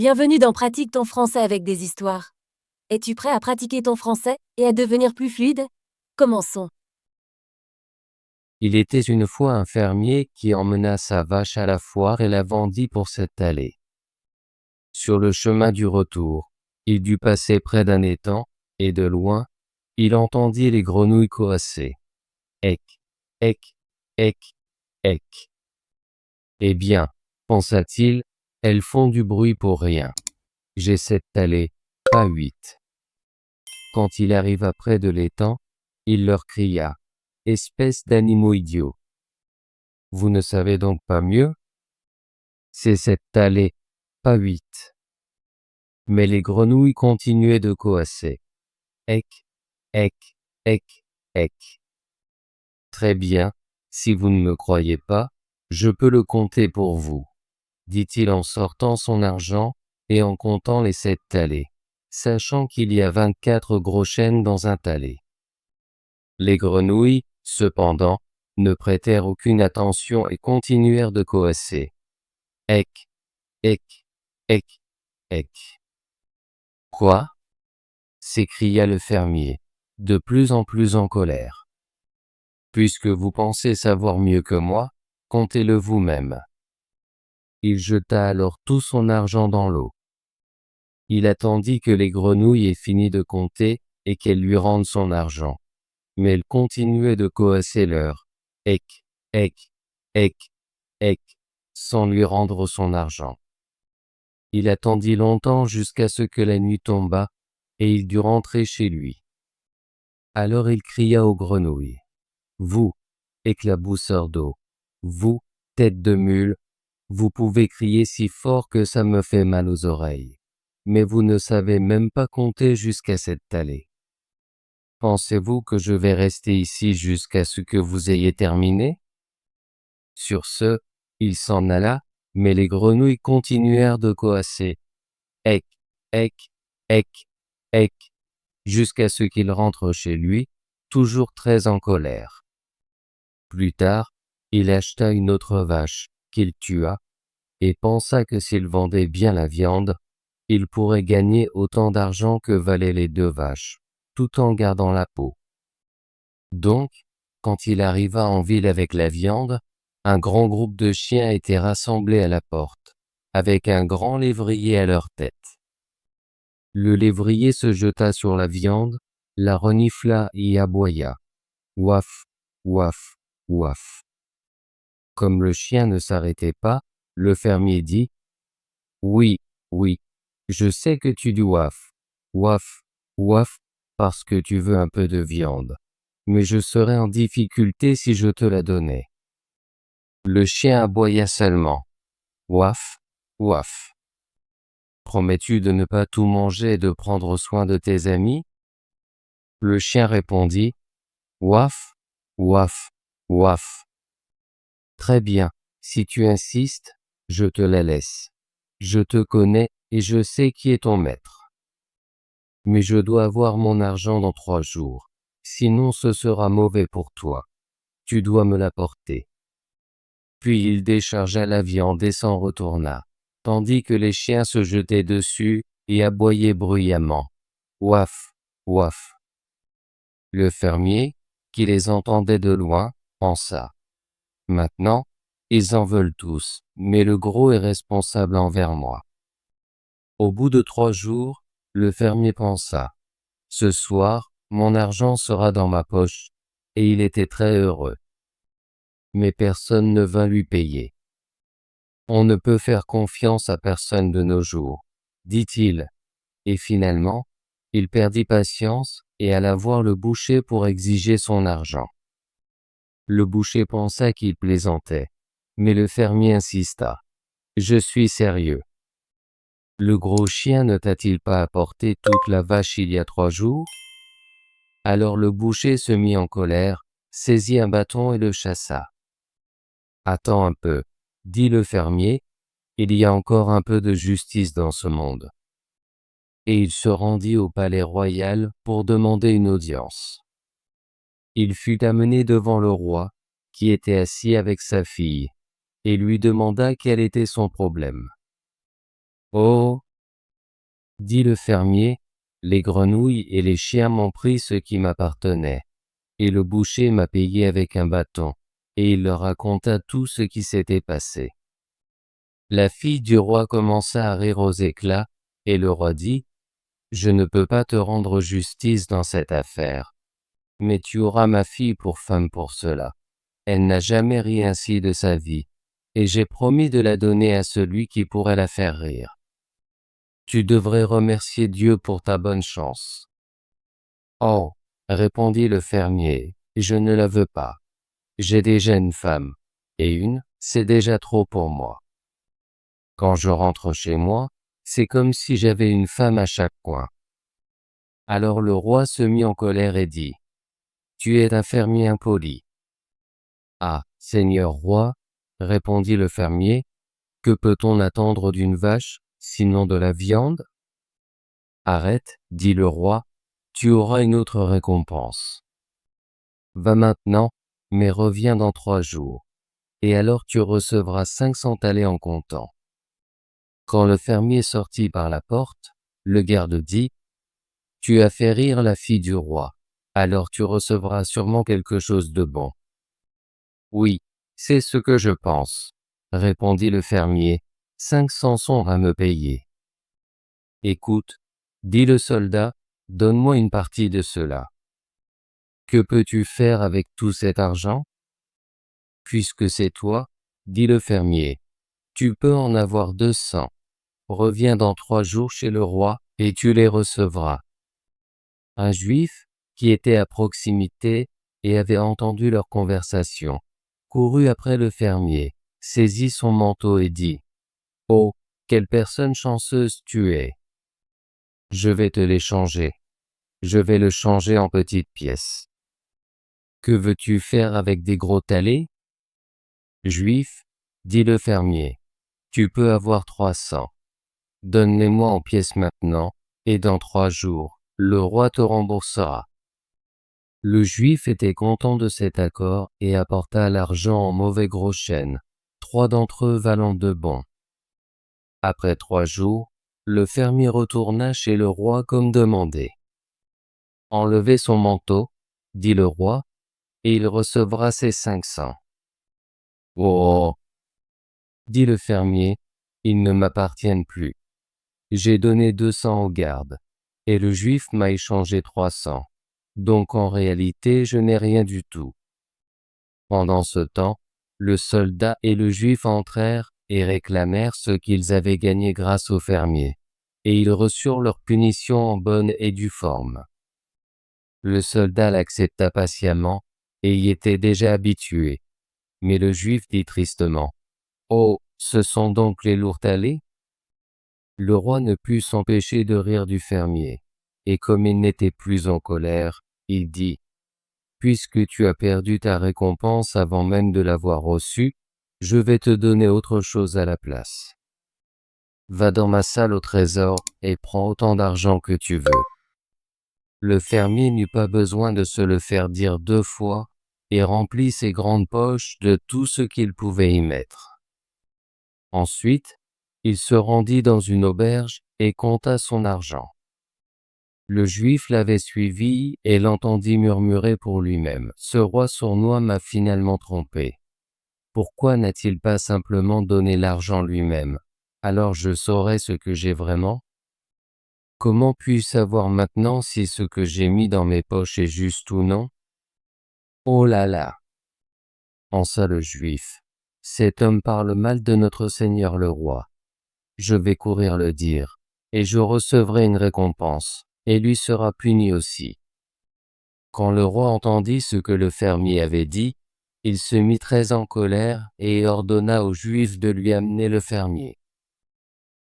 Bienvenue dans Pratique ton français avec des histoires. Es-tu prêt à pratiquer ton français et à devenir plus fluide? Commençons. Il était une fois un fermier qui emmena sa vache à la foire et la vendit pour cette allée. Sur le chemin du retour, il dut passer près d'un étang, et de loin, il entendit les grenouilles coasser. Ec, ec, ec, ec. Eh bien, pensa-t-il, elles font du bruit pour rien. J'ai 7 allées, pas 8. Quand il arriva près de l'étang, il leur cria. Espèce d'animaux idiots. Vous ne savez donc pas mieux? C'est 7 allées, pas 8. Mais les grenouilles continuaient de coasser. Ec, ec, ec, ec. Très bien, si vous ne me croyez pas, je peux le compter pour vous, dit-il en sortant son argent et en comptant les 7 talets, sachant qu'il y a 24 gros chênes dans un talet. Les grenouilles, cependant, ne prêtèrent aucune attention et continuèrent de coasser. Ec, ec, ec, ec. Quoi? S'écria le fermier, de plus en plus en colère. Puisque vous pensez savoir mieux que moi, comptez-le vous-même. Il jeta alors tout son argent dans l'eau. Il attendit que les grenouilles aient fini de compter et qu'elles lui rendent son argent. Mais elles continuaient de coasser leur ec, ec, ec, ec, sans lui rendre son argent. Il attendit longtemps jusqu'à ce que la nuit tombât, et il dut rentrer chez lui. Alors il cria aux grenouilles. Vous, éclabousseurs d'eau, vous, tête de mule, vous pouvez crier si fort que ça me fait mal aux oreilles. Mais vous ne savez même pas compter jusqu'à cette allée. Pensez-vous que je vais rester ici jusqu'à ce que vous ayez terminé? Sur ce, il s'en alla, mais les grenouilles continuèrent de coasser. Ec, ec, ec, ec, jusqu'à ce qu'il rentre chez lui, toujours très en colère. Plus tard, il acheta une autre vache, qu'il tua, et pensa que s'il vendait bien la viande, il pourrait gagner autant d'argent que valaient les 2 vaches, tout en gardant la peau. Donc, quand il arriva en ville avec la viande, un grand groupe de chiens était rassemblé à la porte, avec un grand lévrier à leur tête. Le lévrier se jeta sur la viande, la renifla et aboya. Ouaf, ouaf, ouaf. Comme le chien ne s'arrêtait pas, le fermier dit « Oui, oui, je sais que tu dis ouaf, ouaf, ouaf, parce que tu veux un peu de viande, mais je serais en difficulté si je te la donnais. » Le chien aboya seulement « Ouaf, ouaf. » Promets-tu de ne pas tout manger et de prendre soin de tes amis? Le chien répondit « Ouaf, ouaf, ouaf. » Très bien, si tu insistes, je te la laisse. Je te connais et je sais qui est ton maître. Mais je dois avoir mon argent dans 3 jours, sinon ce sera mauvais pour toi. Tu dois me l'apporter. Puis il déchargea la viande et s'en retourna, tandis que les chiens se jetaient dessus et aboyaient bruyamment. Ouaf, ouaf. Le fermier, qui les entendait de loin, pensa. Maintenant, ils en veulent tous, mais le gros est responsable envers moi. Au bout de 3 jours, le fermier pensa. Ce soir, mon argent sera dans ma poche, et il était très heureux. Mais personne ne vint lui payer. On ne peut faire confiance à personne de nos jours, dit-il, et finalement, il perdit patience et alla voir le boucher pour exiger son argent. Le boucher pensa qu'il plaisantait, mais le fermier insista. « Je suis sérieux. Le gros chien ne t'a-t-il pas apporté toute la vache il y a 3 jours? » Alors le boucher se mit en colère, saisit un bâton et le chassa. « Attends un peu, » dit le fermier, « il y a encore un peu de justice dans ce monde. » Et il se rendit au palais royal pour demander une audience. Il fut amené devant le roi, qui était assis avec sa fille, et lui demanda quel était son problème. « Oh, Dit le fermier, les grenouilles et les chiens m'ont pris ce qui m'appartenait. Et le boucher m'a payé avec un bâton. Et il leur raconta tout ce qui s'était passé. La fille du roi commença à rire aux éclats, et le roi dit, « Je ne peux pas te rendre justice dans cette affaire. Mais tu auras ma fille pour femme pour cela. Elle n'a jamais ri ainsi de sa vie, et j'ai promis de la donner à celui qui pourrait la faire rire. Tu devrais remercier Dieu pour ta bonne chance. » « Oh, répondit le fermier, je ne la veux pas. J'ai déjà une femme, et une, c'est déjà trop pour moi. Quand je rentre chez moi, c'est comme si j'avais une femme à chaque coin. » Alors le roi se mit en colère et dit, « Tu es un fermier impoli. » « Ah, Seigneur roi, répondit le fermier, que peut-on attendre d'une vache, sinon de la viande? Arrête, dit le roi, tu auras une autre récompense. Va maintenant, mais reviens dans 3 jours, et alors tu recevras 500 thalers en comptant. Quand le fermier sortit par la porte, le garde dit, tu as fait rire la fille du roi, alors tu recevras sûrement quelque chose de bon. Oui, c'est ce que je pense, répondit le fermier, 500 sont à me payer. Écoute, dit le soldat, donne-moi une partie de cela. Que peux-tu faire avec tout cet argent? Puisque c'est toi, dit le fermier, tu peux en avoir 200. Reviens dans 3 jours chez le roi, et tu les recevras. Un juif, qui était à proximité, et avait entendu leur conversation, courut après le fermier, saisit son manteau et dit, « Oh, quelle personne chanceuse tu es! Je vais te l'échanger. Je vais le changer en petites pièces. Que veux-tu faire avec des gros thalers? » Juif, dit le fermier, tu peux avoir 300. Donne-les-moi en pièces maintenant, et dans 3 jours, le roi te remboursera. Le juif était content de cet accord et apporta l'argent en mauvais gros chênes, 3 d'entre eux valant de bons. Après 3 jours, le fermier retourna chez le roi comme demandé. Enlevez son manteau, dit le roi, et il recevra ses 500. Oh, dit le fermier, ils ne m'appartiennent plus. J'ai donné 200 au garde, et le juif m'a échangé 300. Donc en réalité, je n'ai rien du tout. Pendant ce temps, le soldat et le juif entrèrent et réclamèrent ce qu'ils avaient gagné grâce au fermier, et ils reçurent leur punition en bonne et due forme. Le soldat l'accepta patiemment, et y était déjà habitué. Mais le juif dit tristement, « Oh, ce sont donc les lourds thalers ?» Le roi ne put s'empêcher de rire du fermier, et comme il n'était plus en colère, il dit, « Puisque tu as perdu ta récompense avant même de l'avoir reçue, je vais te donner autre chose à la place. Va dans ma salle au trésor et prends autant d'argent que tu veux. » Le fermier n'eut pas besoin de se le faire dire 2 fois, et remplit ses grandes poches de tout ce qu'il pouvait y mettre. Ensuite, il se rendit dans une auberge et compta son argent. Le juif l'avait suivi et l'entendit murmurer pour lui-même, « Ce roi sournois m'a finalement trompé. Pourquoi n'a-t-il pas simplement donné l'argent lui-même? Alors je saurais ce que j'ai vraiment? Comment puis-je savoir maintenant si ce que j'ai mis dans mes poches est juste ou non? Oh là là! » pensa le juif. « Cet homme parle mal de notre Seigneur le roi. Je vais courir le dire, et je recevrai une récompense, et lui sera puni aussi. » Quand le roi entendit ce que le fermier avait dit, il se mit très en colère et ordonna aux Juifs de lui amener le fermier.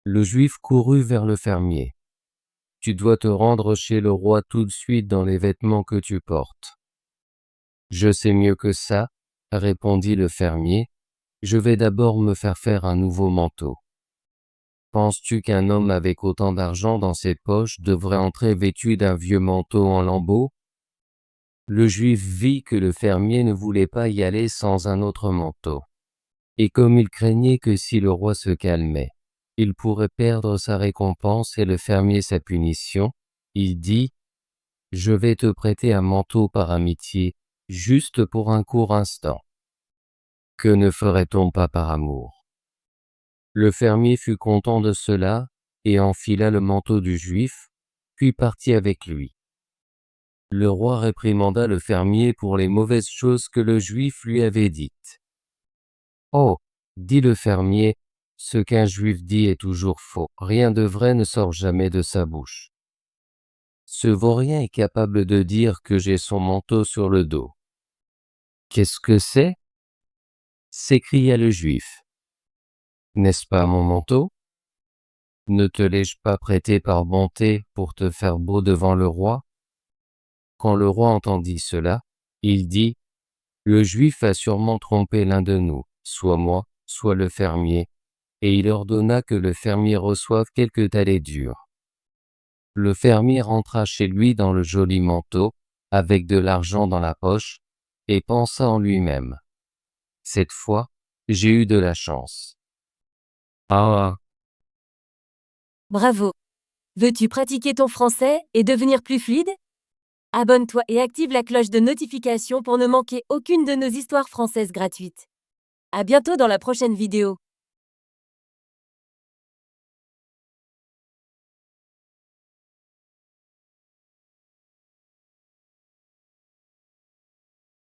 Le Juif courut vers le fermier. « Tu dois te rendre chez le roi tout de suite dans les vêtements que tu portes. »« Je sais mieux que ça, » répondit le fermier. « Je vais d'abord me faire un nouveau manteau. » Penses-tu qu'un homme avec autant d'argent dans ses poches devrait entrer vêtu d'un vieux manteau en lambeaux? Le Juif vit que le fermier ne voulait pas y aller sans un autre manteau. Et comme il craignait que si le roi se calmait, Il pourrait perdre sa récompense et le fermier sa punition. Il dit, « Je vais te prêter un manteau par amitié, juste pour un court instant. Que ne ferait-on pas par amour ?» Le fermier fut content de cela, et enfila le manteau du Juif, puis partit avec lui. Le roi réprimanda le fermier pour les mauvaises choses que le Juif lui avait dites. « Oh, dit le fermier, ce qu'un Juif dit est toujours faux, rien de vrai ne sort jamais de sa bouche. Ce vaurien est capable de dire que j'ai son manteau sur le dos. »« Qu'est-ce que c'est ?» s'écria le Juif. « N'est-ce pas mon manteau ? Ne te l'ai-je pas prêté par bonté pour te faire beau devant le roi ?» Quand le roi entendit cela, il dit, « Le Juif a sûrement trompé l'un de nous, soit moi, soit le fermier, et il ordonna que le fermier reçoive quelques talets durs. » Le fermier rentra chez lui dans le joli manteau, avec de l'argent dans la poche, et pensa en lui-même, « Cette fois, j'ai eu de la chance. » Ah! Bravo! Veux-tu pratiquer ton français et devenir plus fluide? Abonne-toi et active la cloche de notification pour ne manquer aucune de nos histoires françaises gratuites. À bientôt dans la prochaine vidéo.